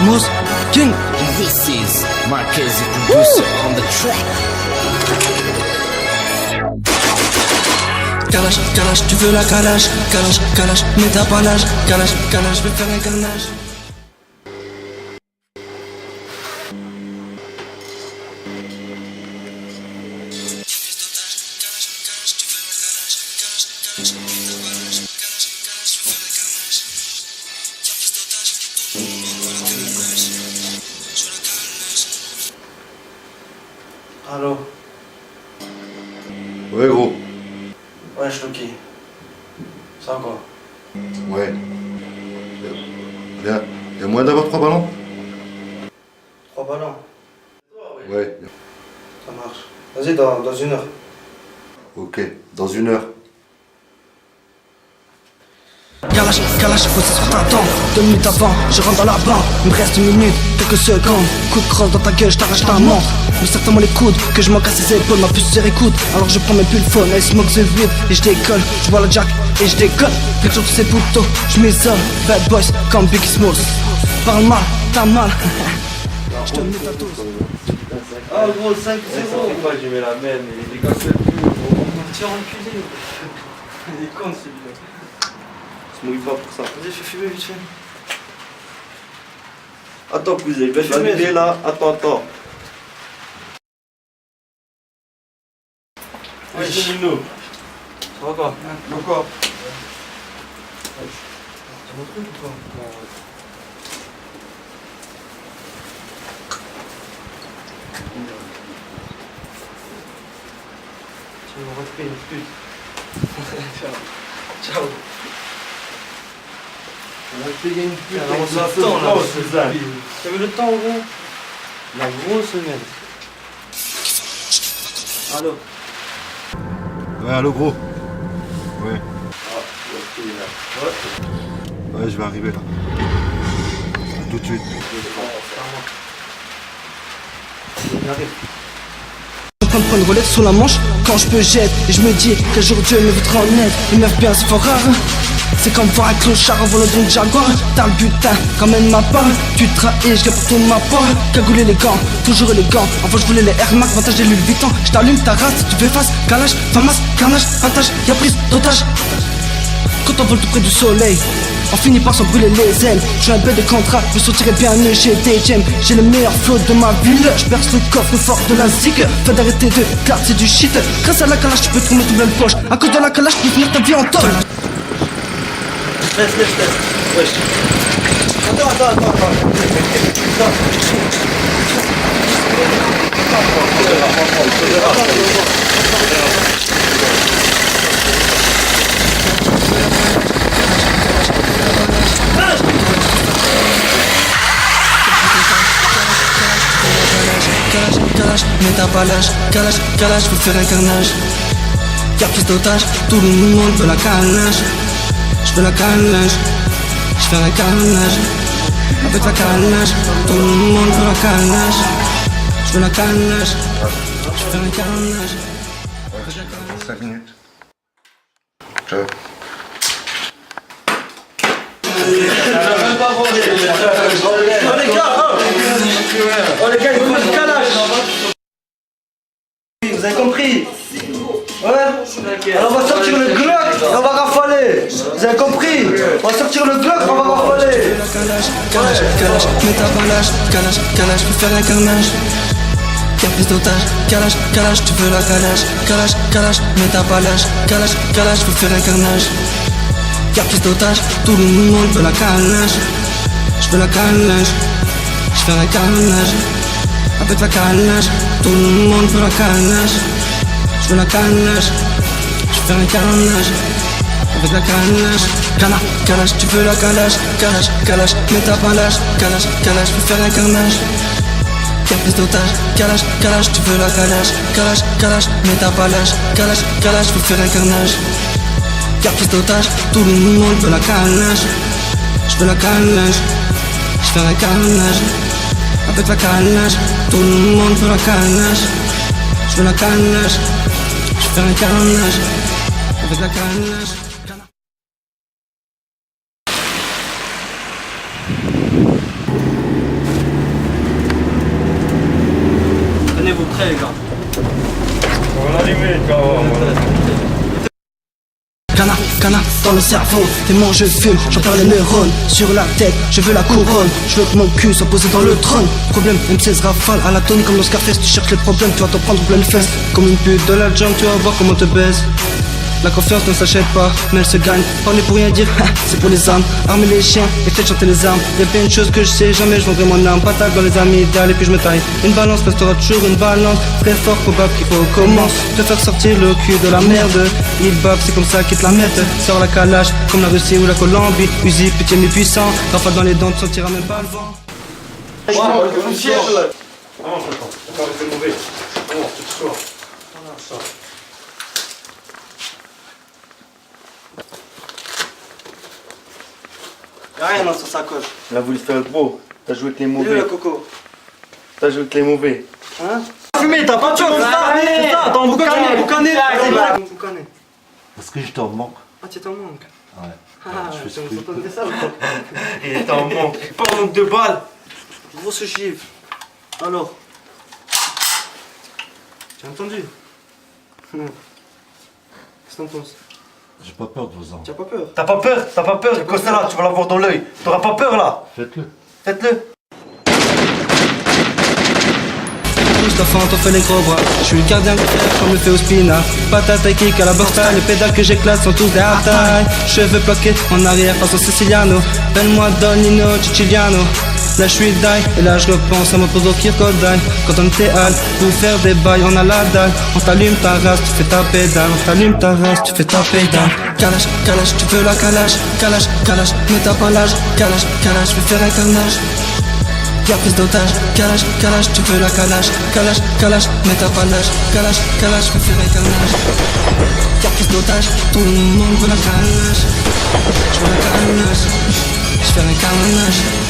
Moss King. This is Marquez, the producer on the track. Kalash, Kalash, tu veux la Kalash. Kalash, Kalash, mais t'as pas l'âge. Kalash, Kalash, je vais faire un carnage. Allô. Ouais gros. Ouais, Shloki. Ça va quoi? Ouais. Y'a moyen d'avoir 3 ballons? 3 ballons. Ouais. Ça marche. Vas-y, dans 1 heure. Ok, dans 1 heure. Kalash, Kalash, posé sur ta tempe. 2 minutes avant, je rentre dans la banque. Il me reste 1 minute, quelques secondes. Coup de crosse dans ta gueule, je t'arrache ta montre. Mais certainement les coudes, que je manque à ses épaules. Ma puce serre écoute, alors je prends mes pulls phone. Elle smoke the vide, et je décolle. Je vois la jack, et je décolle. Fais sur tous ces poteaux, je m'isole. Bad boys, comme Biggie Smalls. Parle mal, t'as mal. Je te mets ta dose. Ah gros, 5-0. C'est quoi, j'ai mis la même, il est comme ça. On tire en cuisine. Il est con celui-là. Je mouille pas pour ça. Vas-y, fais fumer vite fait. Attends, cousin, je vais Fumer. arriver là. Attends. Ouais, Nino. Ça va quoi? Pourquoi? T'as mon truc ou quoi? Tu m'as repris une pute. Ciao. On va te payer une pute. On s'attend là. T'as vu le temps gros? La grosse merde. Allô? Ouais, allô gros. Ouais. Ouais. Ouais, je vais arriver là. Tout de suite. J'arrive. En train de prendre relève sur la manche, quand je peux jette. Et je me dis qu'un jour Dieu me voudra en aide. Une meuf bien c'est fort rare. C'est comme voir un clochard en volant d'une Jaguar. T'as le butin, quand même ma part. Tu trahis, je pour tout ma part. Cagoule élégant, toujours élégant. Avant je voulais les Air Max, vintage et Louis Vuitton. Je t'allume ta race, si tu fais face. Kalash, famas, carnage, partage, y'a prise d'otage. Quand on vole tout près du soleil, on finit par s'en brûler les ailes. Je suis un bête de contrat, je sortirai bien mieux chez DJM. J'ai le meilleur flow de ma ville. Je perce le coffre fort de la zig. Fais d'arrêter de c'est du shit. Grâce à la Kalash, tu peux tourner tout plein de poche. À cause de la Kalash, tu peux finir ta vie en tôle. Laisse. Wesh. Attends. Kalash, mais t'as pas l'âge. Kalash, je veux faire un carnage. Y'a plus d'otages, tout le monde veut la carnage. Je veux la carnage, je fais un carnage. Avec la carnage, tout le monde veut la carnage. Je veux la carnage, je fais un carnage. 5 minutes. Ciao. Oh les gars, il faut du Kalash. Vous avez compris? Ouais. Alors on va sortir le Glock et on va rafaler. Vous avez compris? On va sortir le Glock et on va rafaler. Kalash, mais t'as pas l'âge. Kalash, je veux faire un carnage. Y'a plus d'otages. Kalash, tu veux la Kalash. Kalash, mais t'as pas l'âge. Kalash, je veux faire un carnage. Y'a plus d'otages, tout le monde veut la carnage. Je veux la carnage, je fais un carnage. Avec la carnage, tout le monde veut la carnage. Je veux la carnage, je fais un carnage. Avec la carnage, Kalash, tu veux la Kalash. Kalash, mais t'as pas l'âge. Kalash, je veux faire un carnage. Y'a plus d'otages. Kalash, tu veux la Kalash. Kalash, mais t'as pas l'âge. Kalash, je veux faire un carnage. Y'a plus d'otages, tout le monde veut la carnage. Je veux la carnage, je fais un carnage. Avec la carnage, tout le monde veut la carnage. Je veux la carnage, je fais un carnage. Avec la carnage. sont prêts, les gars. On a limite, quand même. Cana dans le cerveau, t'es mon je fume, j'en perds les neurones. Sur la tête, je veux la couronne. Je veux que mon cul soit posé dans le trône. Problème, M16 rafale à la tonne comme dans Scarface. Tu cherches les problèmes, tu vas t'en prendre plein les fesses. Comme une pute de la jungle, tu vas voir comment te baise. La confiance ne s'achète pas, mais elle se gagne. Parler pour rien dire, c'est pour les âmes. Armer les chiens et faites chanter les armes. Y'a bien une chose que je sais, jamais je vendrai mon âme. Patate dans les amis, idéal et puis je me taille. Une balance restera toujours une balance. Très fort, probable qu'il recommence. De faire sortir le cul de la merde. Il bave, c'est comme ça qu'il te la mette. Sors la calache, comme la Russie ou la Colombie. Uzi, petit mais puissant. Rafale dans les dents, tu sentiras même pas le vent. Y'a rien dans sa sacoche. Il a voulu faire le beau. T'as joué avec les Il est où, mauvais. le coco? T'as joué avec les mauvais. Hein? Fumé, t'as pas de chance, c'est ça? Attends, boucané. Boucané. Parce que je t'en manque. Ah, tu t'en manques? Ouais. Ah, Je suis tu m'entendais ça ou quoi? Il est en manque. Pas en manque de balles. Grosse chiffre. Alors? Tu as entendu? Qu'est-ce que t'en penses? J'ai pas peur de vos armes. Tu as pas peur? T'as pas peur, Costa, tu vas l'avoir dans l'œil. T'auras pas peur là. Faites-le. Faites-le. Mustapha, t'en fais les gros bras. Je suis le gardien de fer comme le fait au spina. Patate et kick à la bortaille. Les pédales que j'éclate sont tous des hard-tailles. Cheveux bloqués en arrière façon Siciliano. Donne-moi Donino, Ciciliano. Là je suis die et là je repense à mon poseau Kirkodai. Quand on était hal pour faire des bails on a la dalle. On t'allume ta race, tu fais ta pédale. On t'allume ta race, tu fais ta pédale. Calage, calage, tu veux la calage. Calage, calage, mais t'as pas l'âge. Calage, calage, je vais faire un carnage. Y'a prise d'otage, calage, calage, tu veux la calage. Calage, calage, mais t'as pas l'âge. Calage, calage, je vais faire un carnage. Y'a prise d'otage, tout le monde veut la calage. Je veux la calage, je fais un carnage.